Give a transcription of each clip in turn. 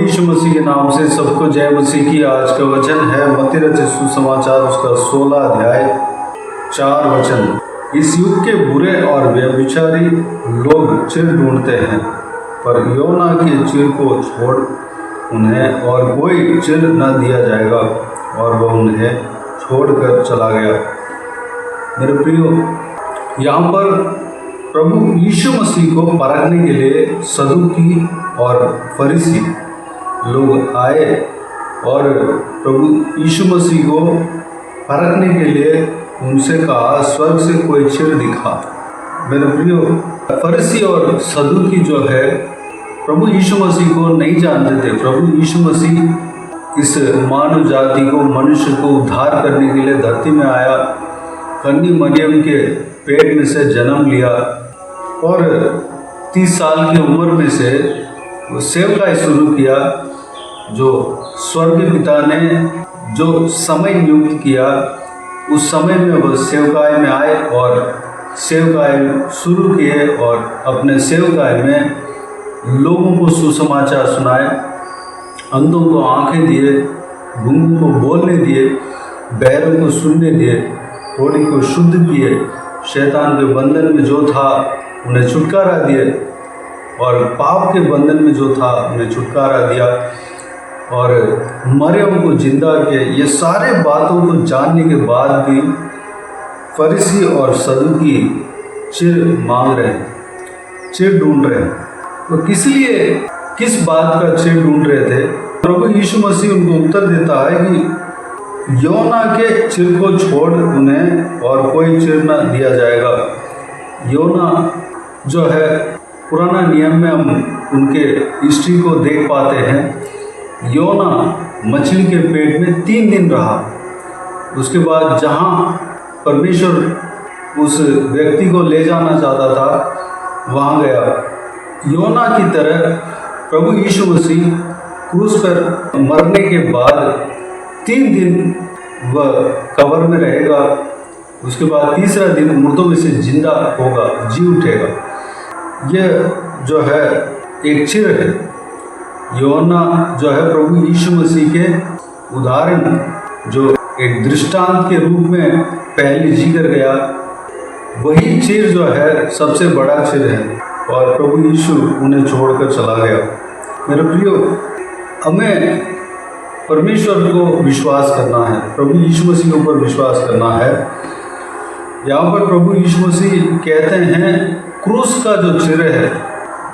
यीशु मसीह के नाम से सबको जय मसीह की। आज का वचन है मत्ती रचित सुसमाचार उसका 16 अध्याय 4 वचन। इस युग के बुरे और व्यभिचारी लोग चिर ढूंढते हैं, पर योना के चिर को छोड़ उन्हें और कोई चिर न दिया जाएगा, और वह उन्हें छोड़कर चला गया। मेरे प्रियो, यहाँ पर प्रभु यीशु मसीह को परखने के लिए सदूकी और फरीसी लोग आए और प्रभु यीशु मसीह को परखने के लिए उनसे कहा, स्वर्ग से कोई चिर दिखा। मेरे प्रियो, फरीसी और सदूकी जो है प्रभु यीशु मसीह को नहीं जानते थे। प्रभु यीशु मसीह इस मानव जाति को, मनुष्य को उद्धार करने के लिए धरती में आया, कन्या मरियम के पेट में से जन्म लिया और 30 साल की उम्र में से वो सेवकाई शुरू किया। जो स्वर्गीय पिता ने जो समय नियुक्त किया, उस समय में वह सेवकाई में आए और सेवकाई शुरू किए और अपने सेवकाई में लोगों को सुसमाचार सुनाए, अंधों को आंखें दिए, गूंगों को बोलने दिए, बहरों को सुनने दिए, कोढ़ी को शुद्ध किए, शैतान के बंधन में जो था उन्हें छुटकारा दिए और पाप के बंधन में जो था उन्हें छुटकारा दिया और मरियम को जिंदा किए। ये सारे बातों को जानने के बाद भी फरीसी और सदूकी चिर मांग रहे हैं, चिर ढूंढ रहे हैं। तो किस बात का चिर ढूंढ रहे थे? प्रभु यीशु मसीह उनको उत्तर देता है कि योना के चिर को छोड़ उन्हें और कोई चिर न दिया जाएगा। योना जो है, पुराना नियम में हम उनके हिस्ट्री को देख पाते हैं। योना मछली के पेट में 3 दिन रहा। उसके बाद जहाँ परमेश्वर उस व्यक्ति को ले जाना चाहता था वहाँ गया। योना की तरह प्रभु यीशु मसीह क्रूस पर मरने के बाद 3 दिन वह कब्र में रहेगा। उसके बाद तीसरा दिन मुर्दों में से जिंदा होगा, जी उठेगा। यह जो है एक चिर है। योना जो है प्रभु यीशु मसीह के उदाहरण, जो एक दृष्टांत के रूप में पहले जी कर गया, वही चिर जो है सबसे बड़ा चिर है और प्रभु यीशु उन्हें छोड़कर चला गया। मेरे प्रियो, हमें परमेश्वर को विश्वास करना है, प्रभु यीशु मसीह के ऊपर विश्वास करना है। यहाँ पर प्रभु यीशु मसीह कहते हैं क्रूस का जो चिर है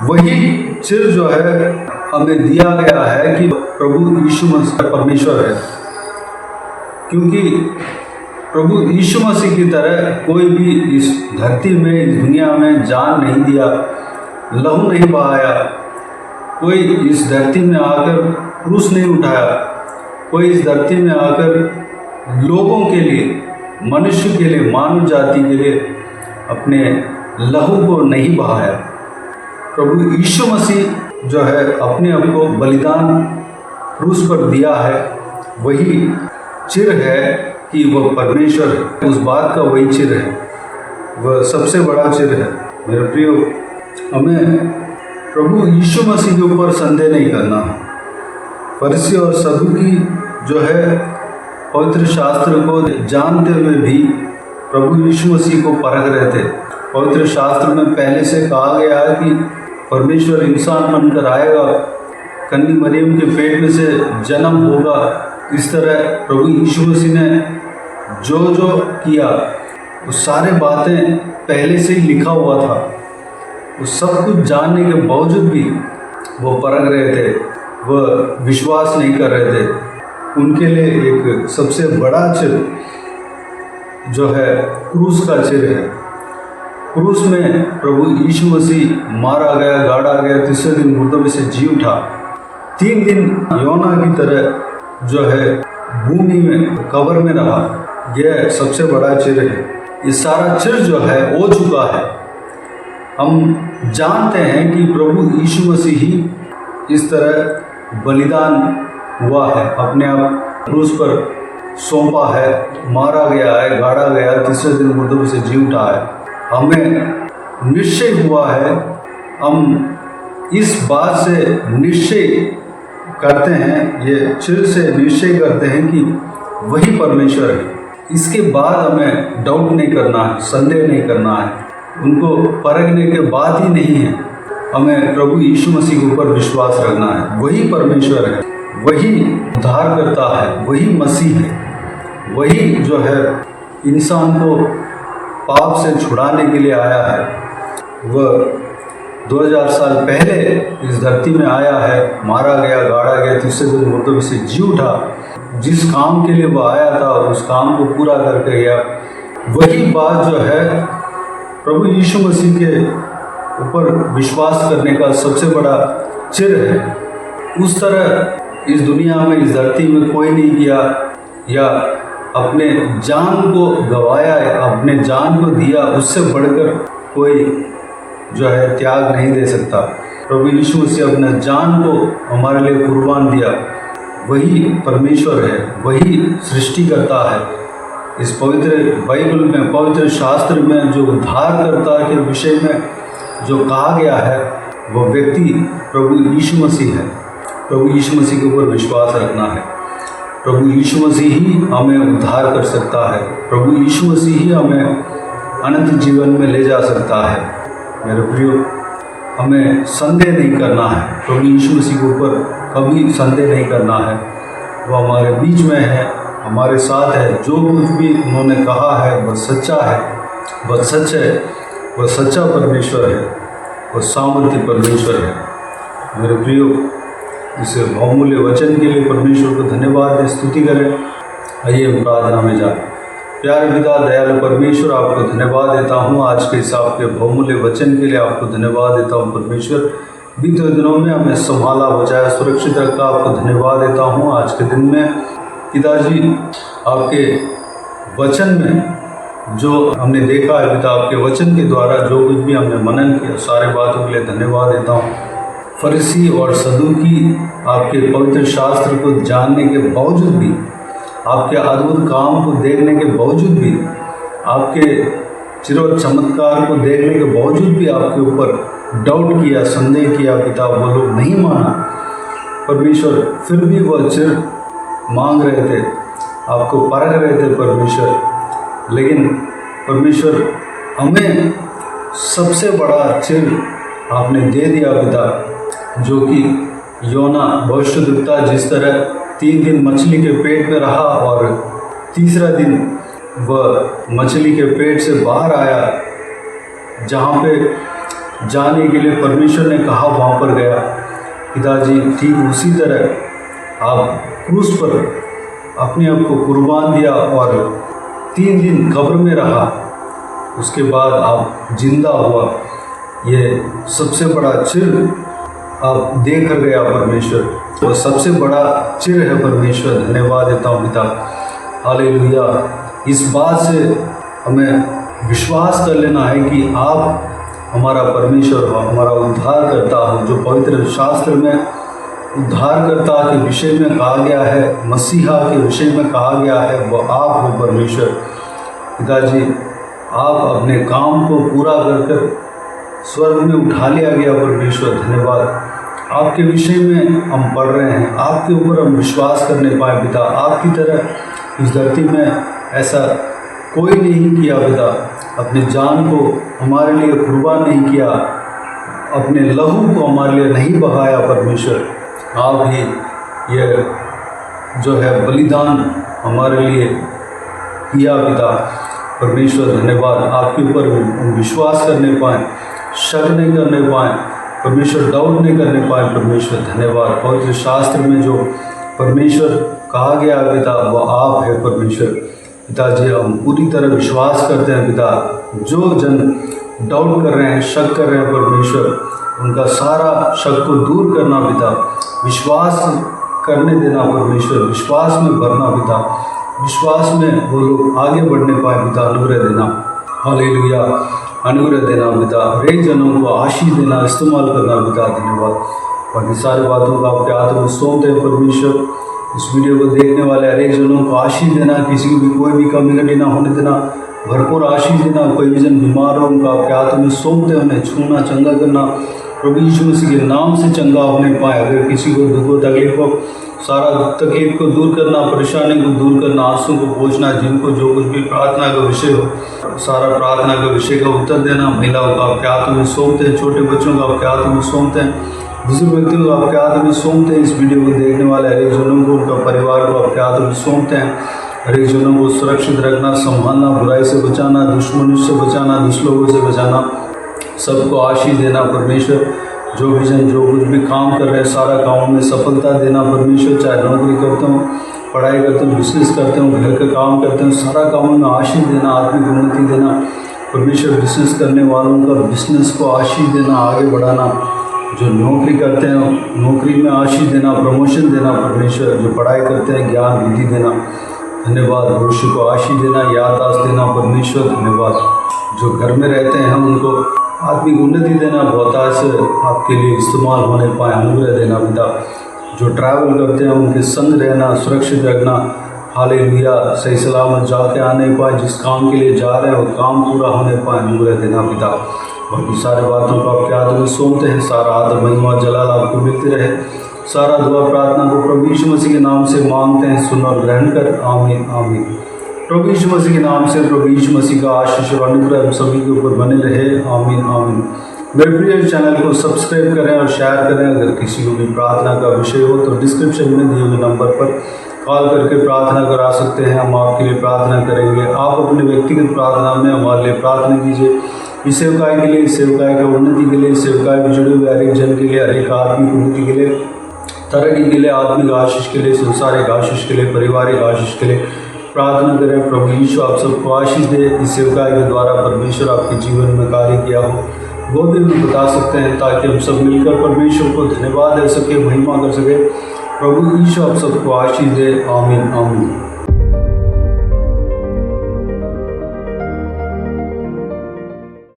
वही चिर जो है हमें दिया गया है कि प्रभु यीशु मसीह परमेश्वर है, क्योंकि प्रभु यीशु मसीह की तरह कोई भी इस धरती में, इस दुनिया में जान नहीं दिया, लहू नहीं बहाया, कोई इस धरती में आकर क्रूस नहीं उठाया, कोई इस धरती में आकर लोगों के लिए, मनुष्य के लिए, मानव जाति के लिए अपने लहू को नहीं बहाया। प्रभु यीशु मसीह जो है अपने आप को बलिदान क्रूस पर दिया है, वही चिर है कि वह परमेश्वर है। उस बात का वही चिर है, वह सबसे बड़ा चिर है। मेरे प्रियो, हमें प्रभु यीशु मसीह के ऊपर संदेह नहीं करना। फरीसी और सदूकी जो है पवित्र शास्त्र को जानते हुए भी प्रभु यीशु मसीह को परख रहे थे। पवित्र शास्त्र में पहले से कहा गया है कि परमेश्वर इंसान बनकर आएगा, कन्या मरियम के पेट में से जन्म होगा। इस तरह प्रभु यीशु मसीह ने जो जो किया वो सारे बातें पहले से ही लिखा हुआ था। वो सब कुछ जानने के बावजूद भी वो परख रहे थे, वह विश्वास नहीं कर रहे थे। उनके लिए एक सबसे बड़ा चिर जो है क्रूस का चिर है। क्रूस में प्रभु यीशु मसीह मारा गया, गाड़ा गया, तीसरे दिन मुर्दों में से जी उठा। 3 दिन योना की तरह जो है भूमि में, कब्र में रहा। यह सबसे बड़ा चिर है। ये सारा चिर जो है हो चुका है। हम जानते हैं कि प्रभु यीशु मसीह ही इस तरह बलिदान हुआ है, अपने आप क्रूस पर सौंपा है, मारा गया है, गाड़ा गया, तीसरे दिन मुर्दों में से जी उठा है। हमें निश्चय हुआ है, हम इस बात से निश्चय करते हैं, ये चिर से निश्चय करते हैं कि वही परमेश्वर है। इसके बाद हमें डाउट नहीं करना है, संदेह नहीं करना है, उनको परखने के बाद ही नहीं है, हमें प्रभु यीशु मसीह के ऊपर विश्वास रखना है। वही परमेश्वर है, वही उद्धार करता है, वही मसीह है, वही जो है इंसान को पाप से छुड़ाने के लिए आया है। वह 2000 साल पहले इस धरती में आया है, मारा गया, गाड़ा गया, तीसरे दिन मुर्दों में से जी उठा। जिस काम के लिए वो आया था उस काम को पूरा करके गया। वही बात जो है प्रभु यीशु मसीह के ऊपर विश्वास करने का सबसे बड़ा चिर है। उस तरह इस दुनिया में, इस धरती में कोई नहीं किया या अपने जान को गवाया, अपने जान को दिया, उससे बढ़कर कोई जो है त्याग नहीं दे सकता। प्रभु यीशु मसीह अपने जान को हमारे लिए कुर्बान दिया। वही परमेश्वर है, वही सृष्टि करता है। इस पवित्र बाइबल में, पवित्र शास्त्र में जो उद्धारकर्ता के विषय में जो कहा गया है, वो व्यक्ति प्रभु यीशु मसीह है। प्रभु यीशु मसीह के ऊपर विश्वास रखना है। प्रभु यीशु मसीह ही हमें उद्धार कर सकता है। प्रभु यीशु मसीह ही हमें अनंत जीवन में ले जा सकता है। मेरे प्रियो, हमें संदेह नहीं करना है, प्रभु यीशु मसीह के ऊपर कभी संदेह नहीं करना है। वो हमारे बीच में है, हमारे साथ है। जो कुछ भी उन्होंने कहा है वह सच्चा है, वह सच है, वह सच्चा परमेश्वर है, वह सामर्थ्य परमेश्वर है। मेरे प्रियो, इस बहुमूल्य वचन के लिए परमेश्वर को धन्यवाद दें, स्तुति करें। आइए हम प्रार्थना में जाएं। प्यारे पिता, दयालु परमेश्वर, आपको धन्यवाद देता हूँ आज के इस आपके बहुमूल्य वचन के लिए। आपको धन्यवाद देता हूँ परमेश्वर, बीते दिनों में हमें संभाला, बचाया, सुरक्षित रखा। आपको धन्यवाद देता हूँ आज के दिन में पिताजी, आपके वचन में जो हमने देखा है पिता, आपके वचन के द्वारा जो कुछ भी हमने मनन किया, सारे बातों के लिए धन्यवाद देता हूँ। फरीसी और सदूकी आपके पवित्र शास्त्र को जानने के बावजूद भी, आपके अद्भुत काम को देखने के बावजूद भी, आपके चिर चमत्कार को देखने के बावजूद भी आपके ऊपर डाउट किया, संदेह किया पिता, वो लोग नहीं माना परमेश्वर। फिर भी वह चिर मांग रहे थे, आपको परख रहे थे परमेश्वर। लेकिन परमेश्वर, हमें सबसे बड़ा चिर आपने दे दिया पिता, जो कि योना भविष्यद्वक्ता जिस तरह 3 दिन मछली के पेट में रहा और तीसरा दिन वह मछली के पेट से बाहर आया, जहाँ पे जाने के लिए परमेश्वर ने कहा वहाँ पर गया। पिताजी, ठीक उसी तरह आप क्रूस पर अपने आप को कुर्बान दिया और 3 दिन कब्र में रहा, उसके बाद आप जिंदा हुआ। ये सबसे बड़ा चिर आप देख कर गया परमेश्वर, वो सबसे बड़ा चिर है परमेश्वर। धन्यवाद देता हूँ पिता, हालेलुया। इस बात से हमें विश्वास कर लेना है कि आप हमारा परमेश्वर हो, हमारा उद्धार करता हो। जो पवित्र शास्त्र में उद्धारकर्ता के विषय में कहा गया है, मसीहा के विषय में कहा गया है, वह आप हो परमेश्वर। पिताजी, आप अपने काम को पूरा कर स्वर्ग में उठा लिया गया परमेश्वर। धन्यवाद। आपके विषय में हम पढ़ रहे हैं, आपके ऊपर हम विश्वास करने पाए पिता। आपकी तरह इस धरती में ऐसा कोई नहीं किया पिता, अपने जान को हमारे लिए कुर्बान नहीं किया, अपने लहू को हमारे लिए नहीं बहाया परमेश्वर। आप ही ये जो है बलिदान हमारे लिए किया पिता परमेश्वर। धन्यवाद। आपके ऊपर हम विश्वास करने पाएँ, शक नहीं करने पाएँ परमेश्वर, डाउट नहीं करने पाए परमेश्वर। धन्यवाद। पवित्र शास्त्र में जो परमेश्वर कहा गया पिता, वह आप है परमेश्वर। पिताजी, हम पूरी तरह विश्वास करते हैं पिता। जो जन डाउट कर रहे हैं, शक कर रहे हैं परमेश्वर, उनका सारा शक को दूर करना पिता, विश्वास करने देना परमेश्वर, विश्वास में भरना पिता, विश्वास में वो लोग आगे बढ़ने पाए पिता, अनुग्रह देना। हालेलुया, अनुग्रह देना पिता। हरेक जनों को आशीष देना, इस्तेमाल करना पिता। धन्यवाद। बाकी सारी बातों को आपके हाथों में सौंपते हैं परमेश्वर। इस वीडियो को देखने वाले हरेक जनों को आशीष देना, किसी को भी कोई भी कमी घटी ना होने देना, भरपूर आशीष देना। कोई भी जन बीमार हो, उनको आपके हाथों में सौंपते, उन्हें छूना, चंगा करना, प्रभु यीशु मसीह के नाम से चंगा होने पाए। अगर किसी को दुख हो, तकलीफ हो, सारा तकलीफ को दूर करना, परेशानी को दूर करना, आंसू को पोंछना, जिनको जो कुछ भी प्रार्थना का विषय हो, सारा प्रार्थना का विषय का उत्तर देना। महिलाओं का आपके हाथों में सौंपते हैं, छोटे बच्चों का आपके हाथों में सौंपते हैं, बुजुर्ग व्यक्तियों को आपके हाथों में सौंपते हैं। इस वीडियो को देखने वाले हर एक जनों को, उनका परिवार को आपके हाथों में सौंपते हैं। हर एक जनों को सुरक्षित रखना, संभालना, बुराई से बचाना, दुश्मनों से बचाना, दुष्लोगों से बचाना, सबको आशीष देना। परमेश्वर जो भी जन जो कुछ भी काम कर रहे हैं, सारा कामों में सफलता देना। परमेश्वर चाहे नौकरी करते हो, पढ़ाई करते हो, बिजनेस करते हो, घर का काम करते हो, सारा कामों में आशीष देना, आत्मिक उन्नति देना। परमेश्वर बिजनेस करने वालों का बिजनेस को आशीष देना, आगे बढ़ाना। जो नौकरी करते हैं, नौकरी में आशीष देना, प्रमोशन देना। परमेश्वर जो पढ़ाई करते हैं, ज्ञान बुद्धि देना। धन्यवाद। भविष्य को आशीष देना, याददाश्त देना। परमेश्वर धन्यवाद। जो घर में रहते हैं, हम उनको आत्मिक उन्नति देना, बहुतायत से आपके लिए इस्तेमाल होने पाए, अनुग्रह देना पिता। जो ट्रैवल करते हैं, उनके संग रहना, सुरक्षित रखना। हालेलुया। सही सलामत जाके आने पाए, जिस काम के लिए जा रहे हैं वो काम पूरा होने पाए, अनुग्रह देना पिता। बाकी सारे बातों को आपके हाथों में सौंपते हैं। सारा आदर महिमा जलाल आपको मिलते रहे। सारा दुआ प्रार्थना को प्रभु यीशु मसीह के नाम से मांगते हैं, सुन और ग्रहण कर। आमीन आमीन। प्रभु यीशु मसीह के नाम से प्रभु यीशु मसीह का आशीष और अनुग्रह सभी के ऊपर बने रहे। आमीन आमीन। मेरे प्रिय चैनल को सब्सक्राइब करें और शेयर करें। अगर किसी को भी प्रार्थना का विषय हो तो डिस्क्रिप्शन में दिए हुए नंबर पर कॉल करके प्रार्थना करा सकते हैं। हम आपके लिए प्रार्थना करेंगे। आप अपने व्यक्तिगत प्रार्थना में हमारे लिए प्रार्थना कीजिए। इस सेवकाई के लिए, इस सेवकाई का उन्नति के लिए, इस सेवकाई में जुड़े हुए हर एक जन के लिए, हर एक आत्मिक उन्नति के लिए, तरक्की के लिए, आत्मिक आशीष के लिए, संसारिक आशीष के लिए, पारिवारिक आशीष के लिए प्रार्थना करें। प्रभु यीशु आप सबको आशीष दे। इस सेवकाई के द्वारा परमेश्वर आपके जीवन में कार्य किया हो वो भी हम बता सकते हैं, ताकि हम सब मिलकर परमेश्वर को धन्यवाद दे सके, महिमा कर सके। प्रभु यीशु आप सबको आशीष दे। आमीन आमीन।